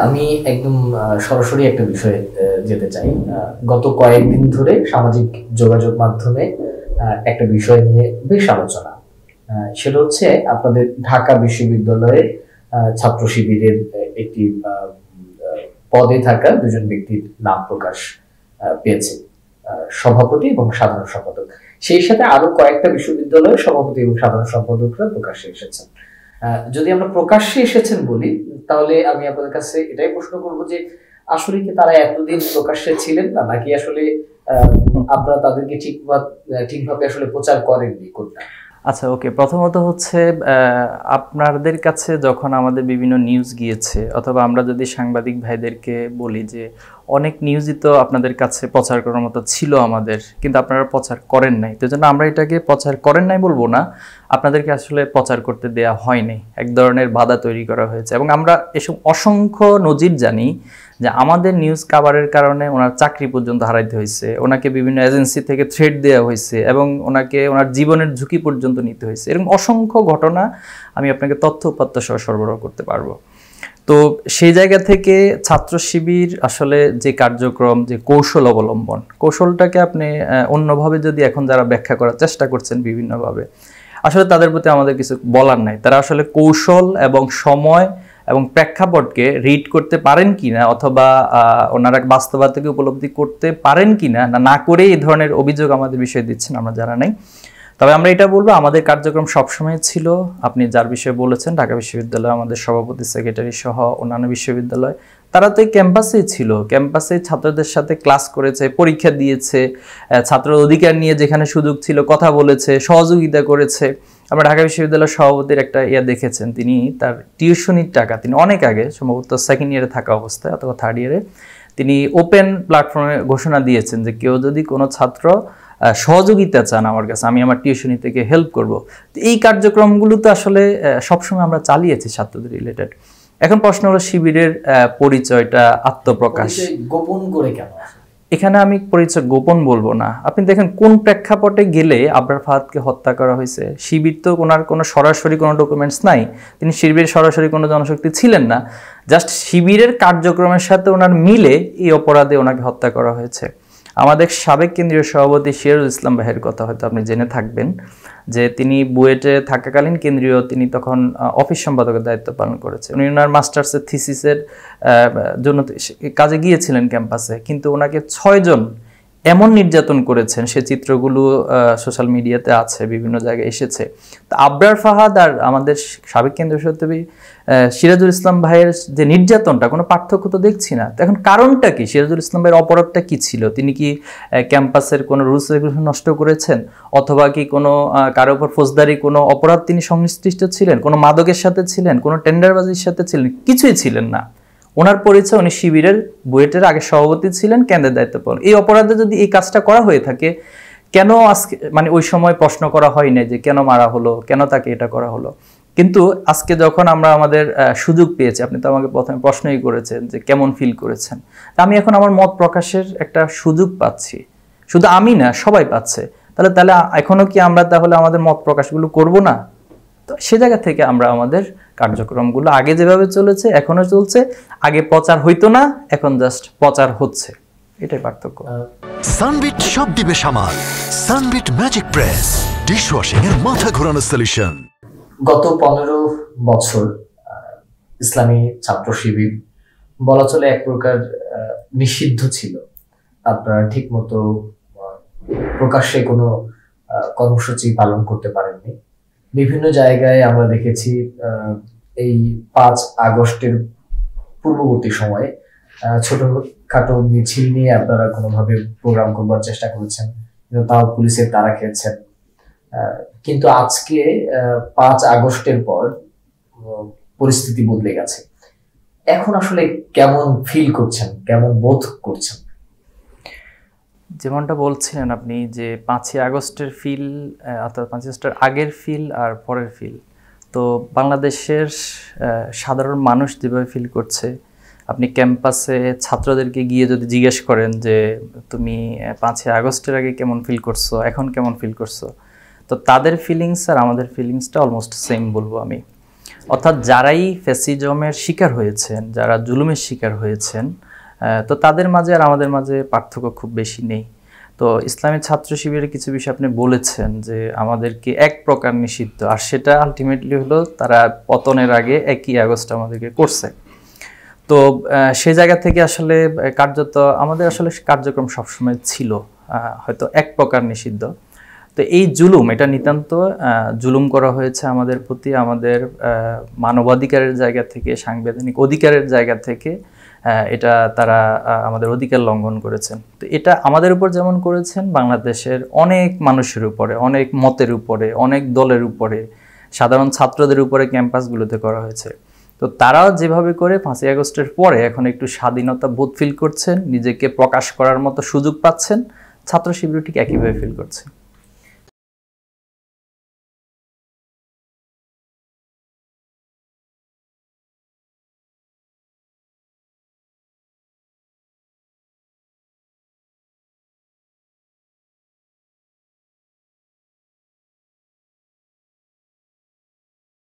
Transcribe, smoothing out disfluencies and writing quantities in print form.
আমি একদম সরাসরি একটা বিষয়ে যেতে চাই। গত কয়েকদিন ধরে সামাজিক যোগাযোগ মাধ্যমে একটা বিষয় নিয়ে বেশ আলোচনা। সেটা হচ্ছে আপনাদের ঢাকা বিশ্ববিদ্যালয়ে ছাত্র শিবিরের একটি পদে থাকা দুজন ব্যক্তির নাম প্রকাশ পেয়েছে, সভাপতি এবং সাধারণ সম্পাদক। সেই সাথে আরো কয়েকটা বিশ্ববিদ্যালয়ের সভাপতি এবং সাধারণ সম্পাদকরা প্রকাশ্যে এসেছেন। যদি আমরা প্রকাশ্যে এসেছেন বলি, তাহলে আমি আপনাদের কাছে এটাই প্রশ্ন করব যে আসলে কি তারা এতদিন প্রকাশ্যে ছিলেন না, নাকি আসলে আপনারা তাদেরকে ঠিকভাবে আসলে প্রচার করেননি কোনটা? আচ্ছা, ওকে। প্রথমত হচ্ছে আপনাদের কাছে যখন আমাদের বিভিন্ন নিউজ গিয়েছে, অথবা আমরা যদি সাংবাদিক ভাইদেরকে বলি যে অনেক নিউজই তো আপনাদের কাছে প্রচার করার মতো ছিল আমাদের, কিন্তু আপনারা প্রচার করেন নাই। তো জন্য আমরা এটাকে প্রচার করেন নাই বলবো না, আপনাদেরকে আসলে প্রচার করতে দেয়া হয়নি, এক ধরনের বাধা তৈরি করা হয়েছে। এবং আমরা এসব অসংখ্য নজির জানি যে আমাদের নিউজ কাভারের কারণে ওনার চাকরি পর্যন্ত হারাইতে হয়েছে, ওনাকে বিভিন্ন এজেন্সি থেকে থ্রেট দেওয়া হয়েছে, এবং ওনাকে ওনার জীবনের ঝুঁকি পর্যন্ত নিতে হয়েছে। এরকম অসংখ্য ঘটনা আমি আপনাকে তথ্য উপাত্ত সহ সরবরাহ করতে পারবো। তো সেই জায়গা থেকে ছাত্র শিবির আসলে যে কার্যক্রম, যে কৌশল অবলম্বন, কৌশলটাকে আপনি অন্যভাবে যদি এখন যারা ব্যাখ্যা করার চেষ্টা করছেন বিভিন্নভাবে, আসলে তাদের প্রতি আমাদের কিছু বলার নাই। তারা আসলে কৌশল এবং সময় এবং প্রেক্ষাপটকে রিড করতে পারেন কিনা, অথবা ওনারা বাস্তবতাকে উপলব্ধি করতে পারেন কিনা, না করে এই ধরনের অভিযোগ আমাদের বিষয়ে দিচ্ছেন আমরা জানা নাই। তবে আমরা এটা বলবো, আমাদের কার্যক্রম সবসময় ছিল, আপনি যার বিষয়ে বলেছেন ঢাকা বিশ্ববিদ্যালয়, আমাদের সভাপতি সেক্রেটারি সহ অন্যান্য বিশ্ববিদ্যালয়, তারা তো এই ক্যাম্পাসেই ছিল, ক্যাম্পাসে ছাত্রদের সাথে ক্লাস করেছে, পরীক্ষা দিয়েছে, ছাত্রের অধিকার নিয়ে যেখানে সুযোগ ছিল কথা বলেছে, সহযোগিতা করেছে। আমরা ঢাকা বিশ্ববিদ্যালয়ের সভাপতির একটা দেখেছেন, তিনি তার টিউশনির টাকা তিনি অনেক আগে, সম্ভবত সেকেন্ড ইয়ারে থাকা অবস্থায় অথবা থার্ড ইয়ারে, তিনি ওপেন প্ল্যাটফর্মে ঘোষণা দিয়েছেন যে কেউ যদি কোনো ছাত্র সহযোগিতা চান আমার কাছে, আমি আমার টিউশনি থেকে হেল্প করব। তো এই কার্যক্রমগুলো তো আসলে সবসময় আমরা চালিয়েছি ছাত্রদের রিলেটেড। এখন প্রশ্ন হলো শিবিরের পরিচয়টা, আত্মপ্রকাশ গোপন করে কেন? এখানে আমি পরিচয় গোপন বলবো না। আপনি দেখেন কোন প্রেক্ষাপটে গেলে আবরার ফাহাদকে হত্যা করা হয়েছে। শিবির তো ওনার কোনো সরাসরি কোনো ডকুমেন্টস নাই, তিনি শিবিরের সরাসরি কোনো জনশক্তি ছিলেন না, জাস্ট শিবিরের কার্যক্রমের সাথে ওনার মিলে এই অপরাধে ওনাকে হত্যা করা হয়েছে। আমাদের সাবেক কেন্দ্রীয় সভাপতি সিরাজুল ইসলাম ভাইয়ের কথা হয়তো আপনি জেনে থাকবেন, যে তিনি বুয়েটে থাকাকালীন কেন্দ্রীয়, তিনি তখন অফিস সম্পাদকের দায়িত্ব পালন করেছে। উনি ওনার মাস্টার্সের থিসিসের জন্য কাজে গিয়েছিলেন ক্যাম্পাসে, কিন্তু ওনাকে 6 জন এমন নির্যাতন করেছেন, সে চিত্রগুলো সোশ্যাল মিডিয়াতে আছে, বিভিন্ন জায়গায় এসেছে। তো আবরার ফাহাদ আর আমাদের সাবেক কেন্দ্রীয় সভাপতি সিরাজুল ইসলাম ভাইয়ের যে নির্যাতনটা, কোনো পার্থক্য তো দেখছি না। তো এখন কারণটা কি? সিরাজুল ইসলাম ভাইয়ের অপরাধটা কি ছিল? তিনি কি ক্যাম্পাসের কোনো রুলস রেগুলেশন নষ্ট করেছেন, অথবা কি কোনো কারো উপর ফৌজদারি কোনো অপরাধ তিনি সংশ্লিষ্ট ছিলেন, কোনো মাদকের সাথে ছিলেন, কোনো টেন্ডারবাজির সাথে ছিলেন? কিছুই ছিলেন না। ওনার পরিচয়, উনি শিবিরের বুয়েটের আগে সভাপতি ছিলেন, কেন্দ্রের দায়িত্ব পালন। এই অপরাধে যদি এই কাজটা করা হয়ে থাকে, কেন আজকে মানে ওই সময় প্রশ্ন করা হয় না যে কেন মারা হলো, কেন তাকে এটা করা হলো? কিন্তু আজকে যখন আমরা আমাদের সুযোগ পেয়েছি, আপনি তো আমাকে প্রথমে প্রশ্নই করেছেন যে কেমন ফিল করেছেন, আমি এখন আমার মত প্রকাশের একটা সুযোগ পাচ্ছি, শুধু আমি না, সবাই পাচ্ছে। তাহলে এখনো কি আমরা তাহলে আমাদের মত প্রকাশগুলো করব না? তো সে জায়গা থেকে আমরা আমাদের কার্যক্রমগুলো আগে যেভাবে চলেছে এখনো চলছে। আগে প্রচার হইতো না, এখন জাস্ট প্রচার হচ্ছে, এটাই পার্থক্য। সানবিট সব দিবে সামাল। সানবিট ম্যাজিক প্রেস, ডিশওয়াশিং এর মাথা ঘোরানো সলিউশন। গত 15 বছর ইসলামী ছাত্র শিবির বলা চলে এক প্রকার নিষিদ্ধ ছিল। আপনারা ঠিক মতো প্রকাশ্যে কোনো কর্মসূচি পালন করতে পারেননি। বিভিন্ন জায়গায় আমরা দেখেছি এই 5 আগস্টের পূর্ববর্তী সময়ে ছোটখাটো মিছিল নিয়ে আপনারা কোনোভাবে প্রোগ্রাম করবার চেষ্টা করেছেন, কিন্তু তাও পুলিশের তাড়া খেয়েছেন। কিন্তু আজকে 5 আগস্টের পর পরিস্থিতি বদলে গেছে। এখন আসলে কেমন ফিল করছেন, কেমন বোধ করছেন? যেমনটা বলছিলেন আপনি যে 5ই আগস্টের ফিল, অর্থাৎ 5ই আগস্টের আগের ফিল আর পরের ফিল, তো বাংলাদেশের সাধারণ মানুষ যেভাবে ফিল করছে, আপনি ক্যাম্পাসে ছাত্রদেরকে গিয়ে যদি জিজ্ঞেস করেন যে তুমি 5ই আগস্টের আগে কেমন ফিল করছো, এখন কেমন ফিল করছো, তো তাদের ফিলিংস আর আমাদের ফিলিংসটা অলমোস্ট সেম বলবো আমি। অর্থাৎ যারাই ফ্যাসিজমের শিকার হয়েছেন, যারা জুলুমের শিকার হয়েছেন, তো তাদের মাঝে আর আমাদের মাঝে পার্থক্য খুব বেশি নেই। তো ইসলামী ছাত্র শিবিরের কিছু বিষয় আপনি বলেছেন যে আমাদেরকে এক প্রকার নিষিদ্ধ, আর সেটা আলটিমেটলি হলো তারা পতনের আগে 1ই আগস্ট আমাদেরকে করছে। তো সেই জায়গা থেকে আসলে কার্যত আমাদের আসলে কার্যক্রম সবসময় ছিল হয়তো এক প্রকার নিষিদ্ধ। তো এই জুলুম, এটা নিতান্ত জুলুম করা হয়েছে আমাদের প্রতি, আমাদের মানবাধিকারের জায়গা থেকে, সাংবিধানিক অধিকারের জায়গা থেকে এটা তারা আমাদের অধিকার লঙ্ঘন করেছেন। তো এটা আমাদের উপর যেমন করেছেন, বাংলাদেশের অনেক মানুষের উপরে, অনেক মতের উপরে, অনেক দলের উপরে, সাধারণ ছাত্রদের উপরে ক্যাম্পাসগুলোতে করা হয়েছে। তো তারাও যেভাবে করে 5ই আগস্টের পরে এখন একটু স্বাধীনতা বোধ ফিল করছেন, নিজেকে প্রকাশ করার মতো সুযোগ পাচ্ছেন, ছাত্র শিবিরও ঠিক একইভাবে ফিল করছে।